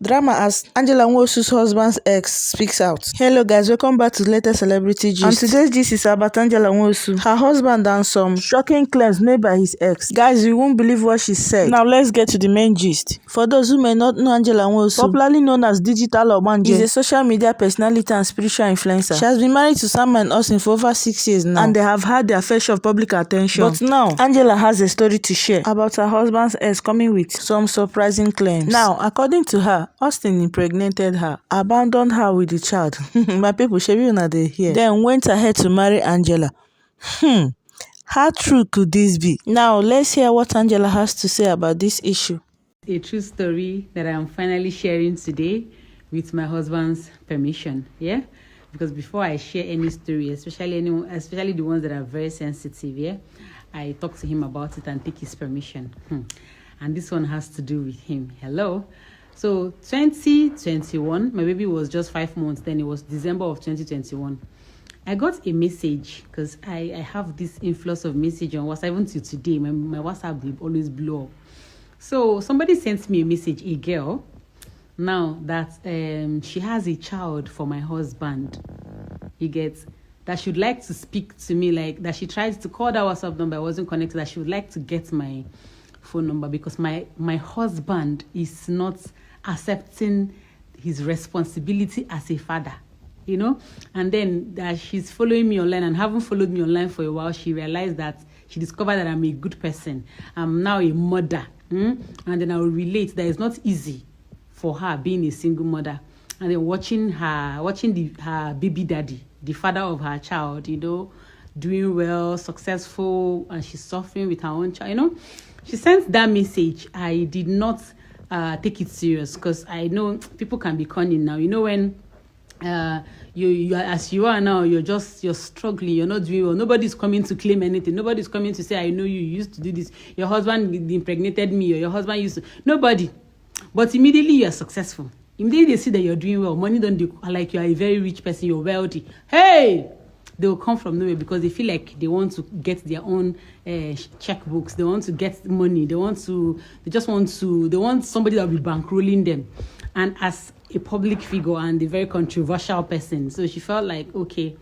Drama as Angela Nwosu's husband's ex speaks out. Hello guys, welcome back to the latest celebrity gist. And today's gist is about Angela Nwosu, her husband, and some shocking claims made by his ex. Guys, you won't believe what she said. Now let's get to the main gist. For those who may not know Angela Nwosu, popularly known as Digital Omanje, is a social media personality and spiritual influencer. She has been married to Sam and Austin for over 6 years now, and they have had their fair share of public attention. But now, Angela has a story to share about her husband's ex coming with some surprising claims. Now, according to her, Austin impregnated her, abandoned her with the child. My people, shebi una dey hear. Then went ahead to marry Angela. How true could this be? Now, let's hear what Angela has to say about this issue. A true story that I'm finally sharing today with my husband's permission. Yeah, because before I share any story, especially the ones that are very sensitive, yeah, I talk to him about it and take his permission. And this one has to do with him. Hello. So 2021, my baby was just 5 months. Then it was December of 2021. I got a message because I have this influx of message on WhatsApp. Even till today, my WhatsApp will always blow up. So somebody sent me a message, a girl, now that she has a child for my husband. He gets that she would like to speak to me, like that she tried to call that WhatsApp number. I wasn't connected. That she would like to get my phone number because my husband is not accepting his responsibility as a father, you know. And then that she's following me online and haven't followed me online for a while. She realized that she discovered that I'm a good person. I'm now a mother. And then I will relate that it's not easy for her being a single mother. And then watching her baby daddy, the father of her child, you know, doing well, successful, and she's suffering with her own child, you know. She sent that message. I did not take it serious because I know people can be cunning now. You know, when you are as you are now, you're struggling, you're not doing well. Nobody's coming to claim anything. Nobody's coming to say, I know you used to do this. Your husband impregnated me, or your husband used to. Nobody. But immediately you're successful. Immediately they see that you're doing well. Money don't do, like you are a very rich person, you're wealthy. Hey! They will come from nowhere because they feel like they want to get their own checkbooks. They want to get money. They want somebody that will be bankrolling them. And as a public figure and a very controversial person, so she felt like, okay,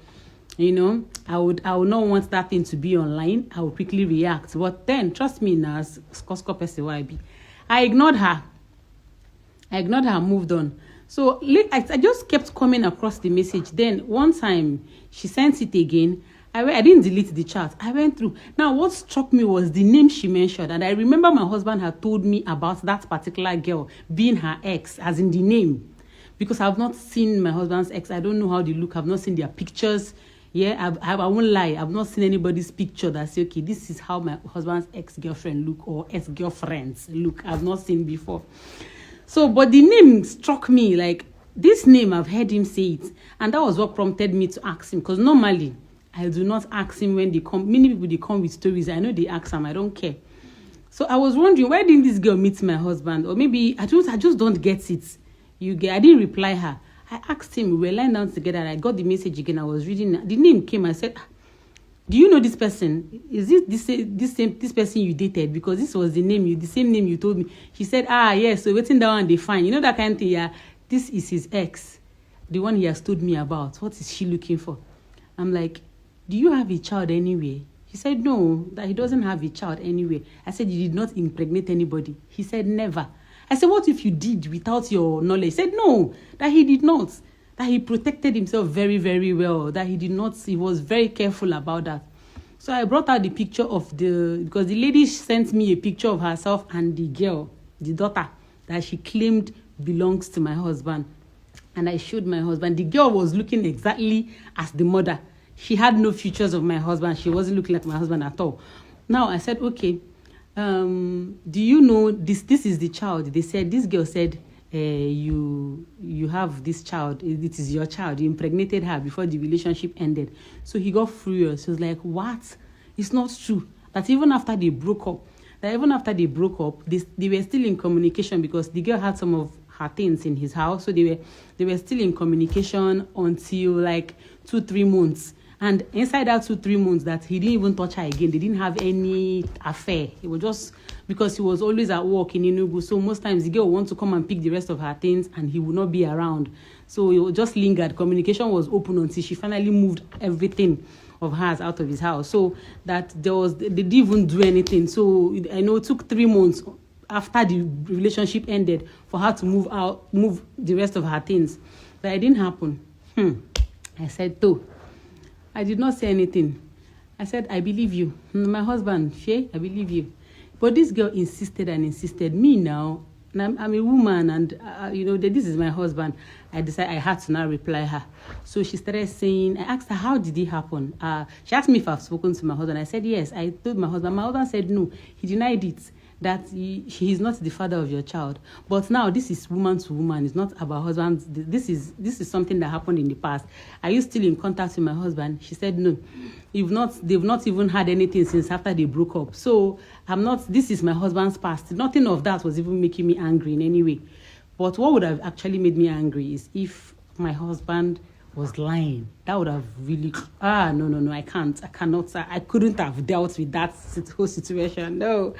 you know, I would not want that thing to be online. I would quickly react. But then, trust me now, as Costco person YB, I ignored her. Moved on. So I just kept coming across the message. Then one time she sent it again. I didn't delete the chat. I went through. Now what struck me was the name she mentioned. And I remember my husband had told me about that particular girl being her ex, as in the name. Because I've not seen my husband's ex. I don't know how they look. I've not seen their pictures. Yeah, I won't lie. I've not seen anybody's picture that say, okay, this is how my husband's ex-girlfriend look or ex-girlfriends look. I've not seen before. So, but the name struck me, like, this name, I've heard him say it. And that was what prompted me to ask him. Because normally, I do not ask him when they come. Many people, they come with stories. I know they ask him. I don't care. So, I was wondering, why didn't this girl meet my husband? Or maybe, I just don't get it. I didn't reply her. I asked him. We were lying down together. I got the message again. I was reading. The name came. I said, do you know this person? Is it this person you dated? Because this was the same name you told me. She said, yes, so waiting down and they find. You know that kind of thing, yeah. This is his ex, the one he has told me about. What is she looking for? I'm like, do you have a child anyway? He said, no, that he doesn't have a child anyway. I said, you did not impregnate anybody. He said, never. I said, what if you did without your knowledge? He said, no, that he did not. That he protected himself very, very well. That he was very careful about that. So I brought out the picture because the lady sent me a picture of herself and the girl, the daughter, that she claimed belongs to my husband. And I showed my husband. The girl was looking exactly as the mother. She had no features of my husband. She wasn't looking like my husband at all. Now I said, okay, do you know this is the child? This girl said, you have this child, it is your child, you impregnated her before the relationship ended. So he got furious. He was like, what? It's not true. That even after they broke up, they were still in communication because the girl had some of her things in his house. So they were still in communication until like 2-3 months. And inside that 2-3 months that he didn't even touch her again, they didn't have any affair. It was just because he was always at work in Enugu. So most times the girl would want to come and pick the rest of her things and he would not be around. So it just lingered. Communication was open until she finally moved everything of hers out of his house. So that they didn't even do anything. So I know it took 3 months after the relationship ended for her to move the rest of her things. But it didn't happen. I said, though. I did not say anything. I said, I believe you. My husband, Shay, I believe you. But this girl insisted and insisted. Me now, I'm a woman and, this is my husband. I decided I had to now reply her. So she started saying, I asked her, how did it happen? She asked me if I've spoken to my husband. I said, yes. I told my husband. My husband said, no. He denied it. That he is not the father of your child. But now this is woman to woman. It's not about husband. This is something that happened in the past. Are you still in contact with my husband? She said no. They've not even had anything since after they broke up. So this is my husband's past. Nothing of that was even making me angry in any way. But what would have actually made me angry is if my husband was lying. That would have really no, I cannot, I couldn't have dealt with that whole situation. No.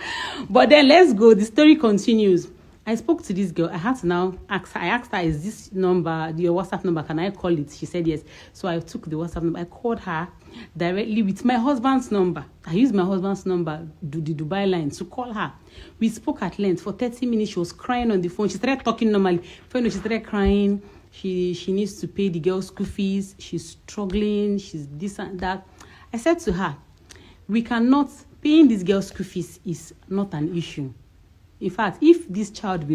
But then let's go. The story continues. I spoke to this girl. I had to now ask her. I asked her, is this number your WhatsApp number? Can I call it? She said yes. So I took the WhatsApp number. I called her directly with my husband's number. I used my husband's number, the Dubai line, to call her. We spoke at length for 30 minutes. She was crying on the phone. She started talking normally. She started crying. She needs to pay the girl's school fees. She's struggling. She's this and that. I said to her, paying this girl's school fees is not an issue. In fact, if this child